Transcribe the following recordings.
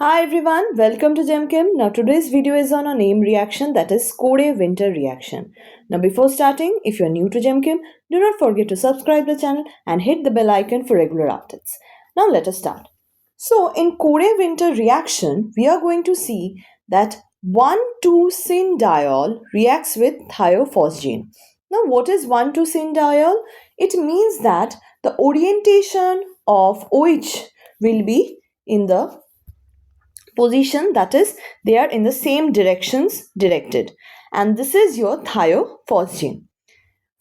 Hi everyone, welcome to GemChem. Now today's video is on a name reaction, that is Code-Winter reaction. Now before starting, if you are new to GemChem, do not forget to subscribe the channel and hit the bell icon for regular updates. Now let us start. So in Code-Winter reaction, we are going to see that 1,2-syn-diol reacts with Thiophosgene. Now what is 1,2-syn-diol? It means that the orientation of OH will be in the position, that is they are in the same directions directed, and this is your Thiophosgene.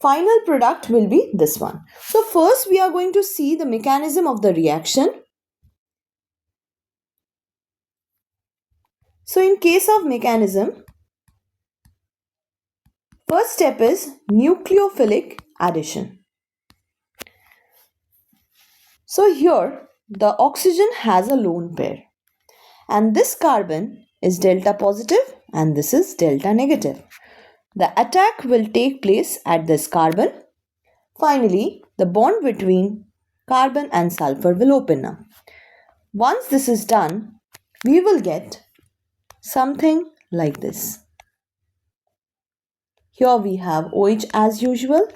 Final product will be this one. So first we are going to see the mechanism of the reaction. So in case of mechanism, first step is nucleophilic addition. So here the oxygen has a lone pair, and this carbon is delta positive and this is delta negative. The attack will take place at this carbon. Finally, the bond between carbon and sulfur will open up. Once this is done, we will get something like this. Here we have OH as usual.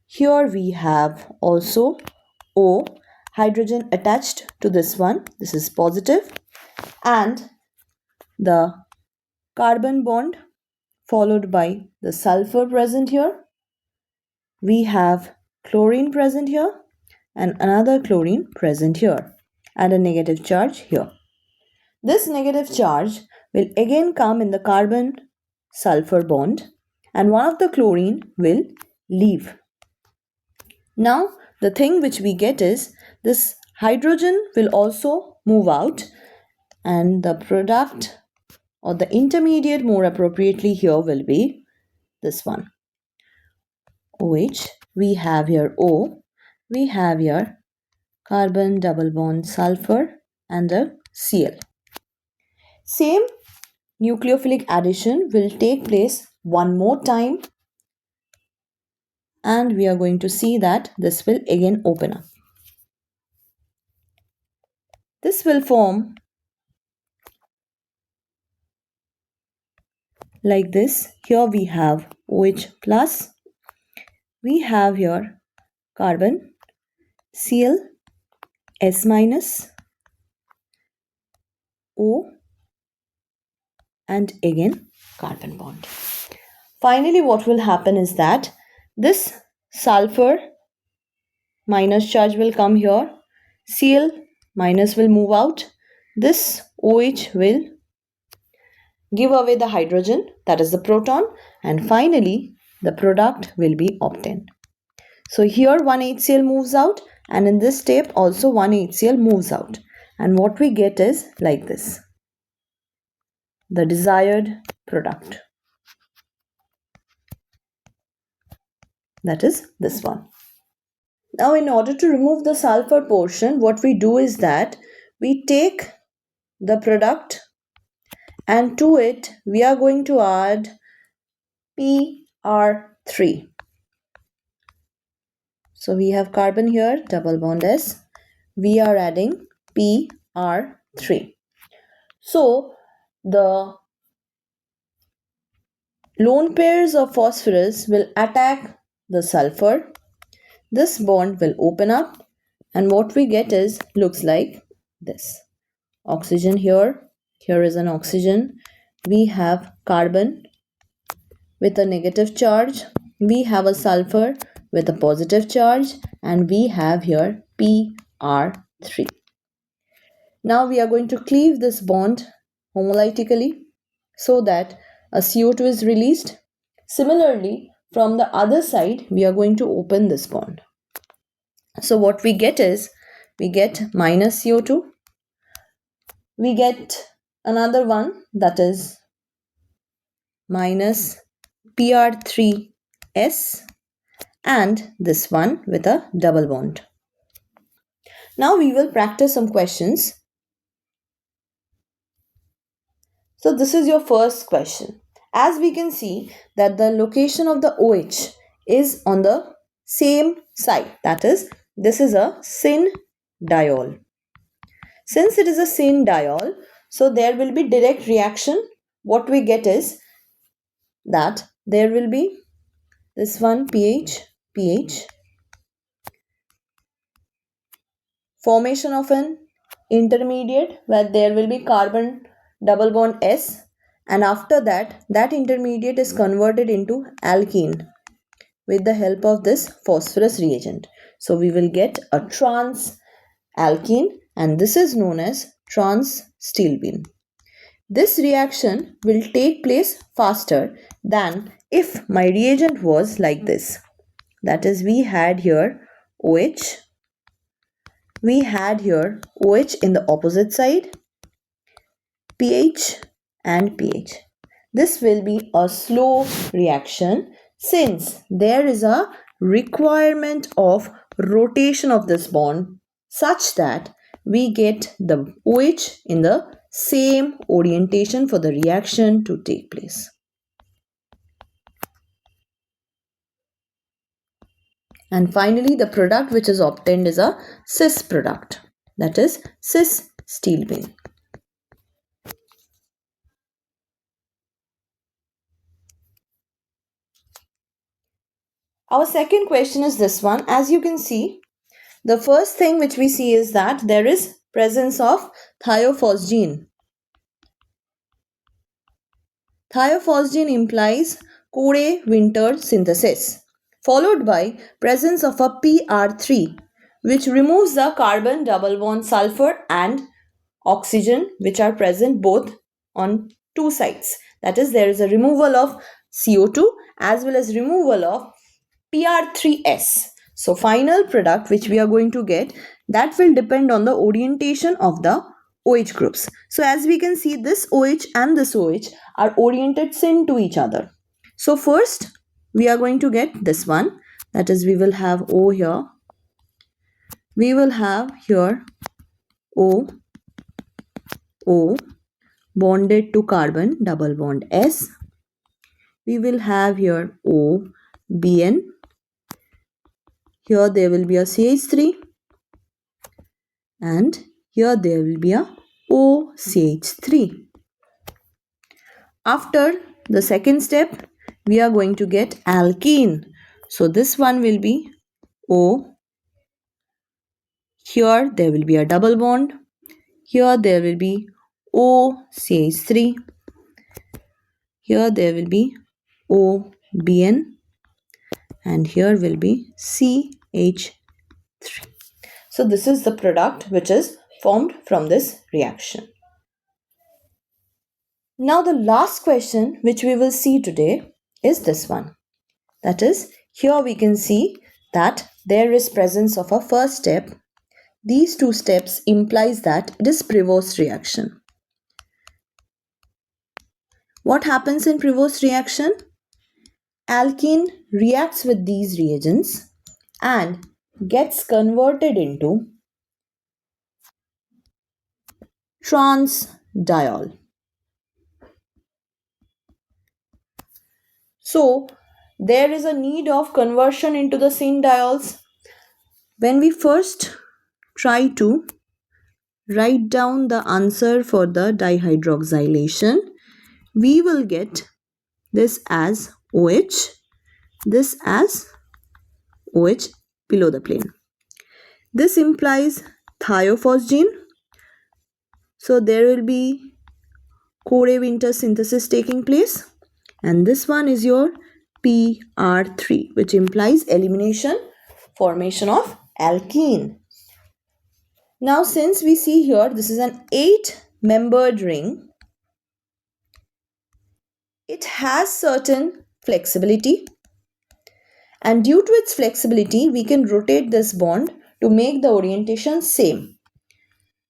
Here we have also O, hydrogen attached to this one. This is positive. And the carbon bond followed by the sulfur present here. We have chlorine present here and another chlorine present here and a negative charge here. This negative charge will again come in the carbon sulfur bond and one of the chlorine will leave. Now the thing which we get is this hydrogen will also move out, and the product or the intermediate more appropriately here will be this one. OH, we have here O, we have here carbon double bond sulfur and a Cl. Same nucleophilic addition will take place one more time, and we are going to see that this will again open up. This will form like this. Here we have OH plus, we have here carbon, Cl, S minus, O, and again carbon bond. Finally, what will happen is that this sulfur minus charge will come here, Cl minus will move out, this OH will give away the hydrogen, that is the proton, and finally the product will be obtained. So here one HCl moves out, and in this step also one HCl moves out, and what we get is like this, the desired product, that is this one. Now in order to remove the sulfur portion, what we do is that we take the product and to it we are going to add PR3. So we have carbon here, double bond S, we are adding PR3. So the lone pairs of phosphorus will attack the sulfur. This bond will open up, and what we get is looks like this. Oxygen here, here is an oxygen. We have carbon with a negative charge. We have a sulfur with a positive charge, and we have here PR3. Now we are going to cleave this bond homolytically so that a CO2 is released. Similarly, from the other side, we are going to open this bond. So what we get is, we get minus CO2. We get another one, that is minus PR3S, and this one with a double bond. Now we will practice some questions. So this is your first question. As we can see that the location of the OH is on the same side, that is, this is a syn-diol. Since it is a syn-diol, So there will be direct reaction. What we get is that there will be this one pH, formation of an intermediate where there will be carbon double bond S, and after that, that intermediate is converted into alkene with the help of this phosphorus reagent. So we will get a trans alkene, and this is known as trans stilbene. This reaction will take place faster than if my reagent was like this. That is, we had here OH, we had here OH in the opposite side, pH and pH. This will be a slow reaction since there is a requirement of rotation of this bond such that we get the OH in the same orientation for the reaction to take place. And finally, the product which is obtained is a cis product, that is cis stilbene. Our second question is this one. As you can see, the first thing which we see is that there is presence of Thiophosgene. Thiophosgene implies Code-Winter synthesis, followed by presence of a PR3, which removes the carbon double bond sulfur and oxygen, which are present both on two sides. That is, there is a removal of CO2 as well as removal of PR3S. So final product which we are going to get, that will depend on the orientation of the OH groups. So as we can see, this OH and this OH are oriented syn to each other. So first we are going to get this one, that is, we will have O here, we will have here O bonded to carbon double bond S, we will have here O Bn, here there will be a CH3, and here there will be a OCH3. After the second step, we are going to get alkene. So this one will be O. Here there will be a double bond. Here there will be OCH3. Here there will be OBN. And here will be CH3. So this is the product which is formed from this reaction. Now the last question which we will see today is this one. That is, here we can see that there is presence of a first step. These two steps implies that it is Prevost reaction. What happens in Prevost reaction? Alkene reacts with these reagents and gets converted into trans-diol. So there is a need of conversion into the syn-diols. When we first try to write down the answer for the dihydroxylation, we will get this as OH, this as OH below the plane. This implies Thiophosgene. So there will be Code-Winter synthesis taking place. And this one is your PR3, which implies elimination, formation of alkene. Now since we see here, this is an 8-membered ring. It has certain flexibility. And due to its flexibility, we can rotate this bond to make the orientation same.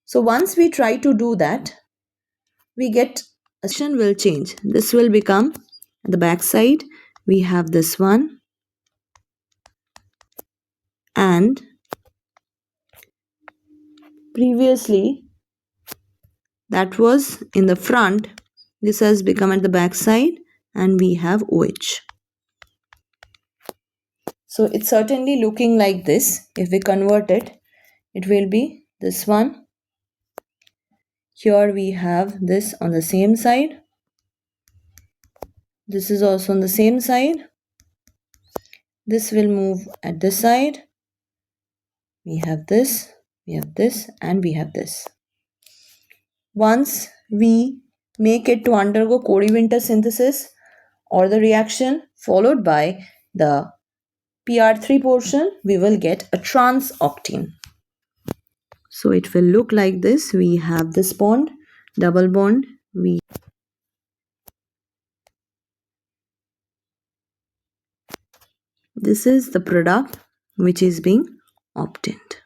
So once we try to do that, we get a position will change. This will become at the back side. We have this one, and previously that was in the front. This has become at the back side, and we have OH. So it's certainly looking like this. If we convert it, it will be this one. Here we have this on the same side. This is also on the same side. This will move at this side. We have this, and we have this. Once we make it to undergo Cody-Winter synthesis or the reaction followed by the PR3 portion, we will get a trans-octene. So it will look like this. We have this bond, double bond. This is the product which is being obtained.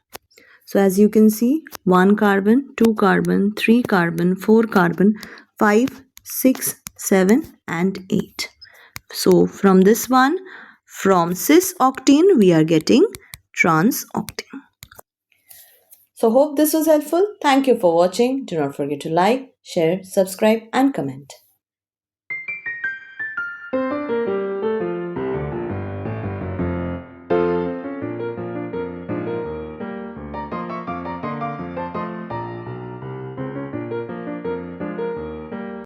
So as you can see, 1 carbon, 2 carbon, 3 carbon, 4 carbon, 5, 6, 7 and 8. So from this one, from cis-octene, we are getting trans-octene. So hope this was helpful. Thank you for watching. Do not forget to like, share, subscribe and comment.